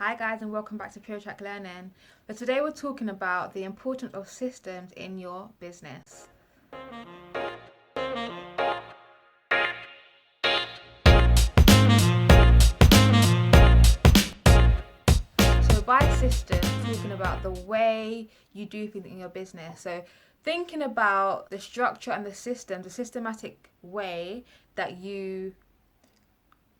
Hi guys, and welcome back to Pura Track Learning. But today we're talking about the importance of systems in your business. So by systems, talking about the way you do things in your business. So thinking about the structure and the system, the systematic way that you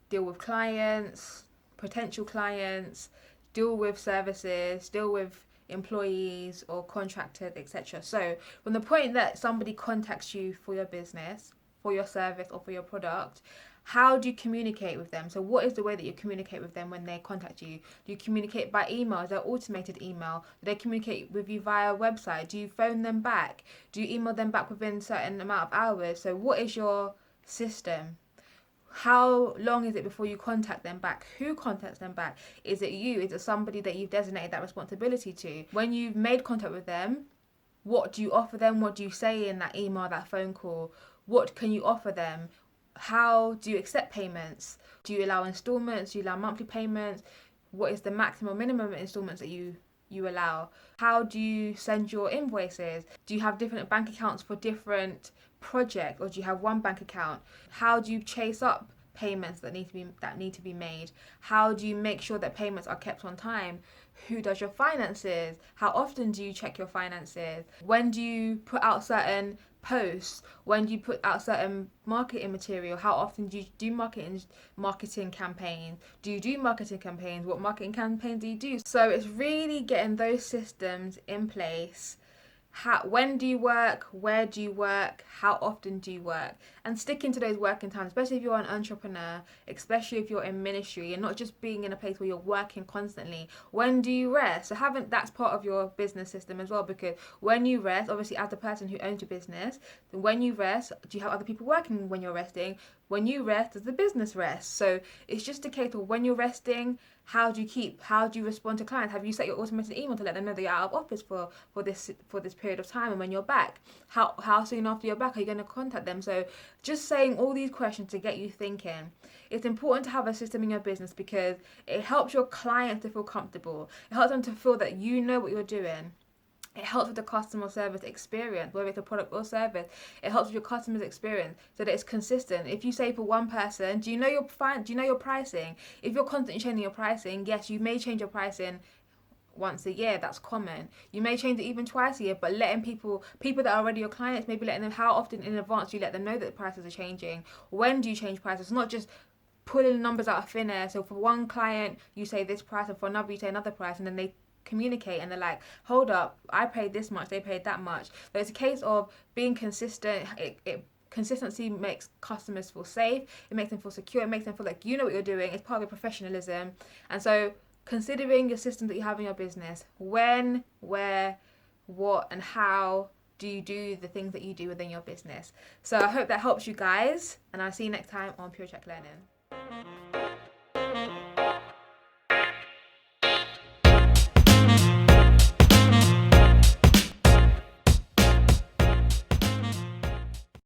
deal with clients, potential clients, deal with services, deal with employees or contractors, etc. So from the point that somebody contacts you for your business, for your service or for your product, how do you communicate with them? So what is the way that you communicate with them when they contact you? Do you communicate by email? Is there automated email? Do they communicate with you via a website? Do you phone them back? Do you email them back within a certain amount of hours? So what is your system? How long is it before you contact them back? Who contacts them back? Is it you? Is it somebody that you've designated that responsibility to? When you've made contact with them, what do you offer them? What do you say in that email, that phone call? What can you offer them? How do you accept payments? Do you allow installments? Do you allow monthly payments? What is the maximum minimum installments that you allow? How do you send your invoices? Do you have different bank accounts for different projects, or do you have one bank account? How do you chase up payments that need to be made? How do you make sure that payments are kept on time? Who does your finances? How often do you check your finances? When do you put out certain posts? When do you put out certain marketing material? How often do you do marketing campaigns? Do you do marketing campaigns? What marketing campaigns do you do? So it's really getting those systems in place. When do you work? Where do you work? How often do you work? And sticking to those working times, especially if you're an entrepreneur, especially if you're in ministry and not just being in a place where you're working constantly. When do you rest? So that's part of your business system as well, because when you rest, obviously as the person who owns your business, then when you rest, do you have other people working when you're resting? When you rest, does the business rest? So it's just a case of when you're resting, how do you respond to clients? Have you set your automated email to let them know that you're out of office for this period of time, and when you're back, how soon after you're back are you going to contact them? So just saying all these questions to get you thinking. It's important to have a system in your business because it helps your clients to feel comfortable. It helps them to feel that you know what you're doing. It helps with the customer service experience, whether it's a product or service. It helps with your customer's experience so that it's consistent. If you say for one person, do you know your pricing? If you're constantly changing your pricing, yes, you may change your pricing once a year. That's common. You may change it even twice a year, but letting people that are already your clients, maybe letting them, how often in advance do you let them know that the prices are changing? When do you change prices? It's not just pulling numbers out of thin air. So for one client you say this price, and for another you say another price, and then they communicate and they're like, hold up, I paid this much, they paid that much. But it's a case of being consistent. Consistency makes customers feel safe, it makes them feel secure, it makes them feel like you know what you're doing. It's part of your professionalism. And so considering your system that you have in your business, when, where, what and how do you do the things that you do within your business. So I hope that helps you guys, and I'll see you next time on Pure Track Learning.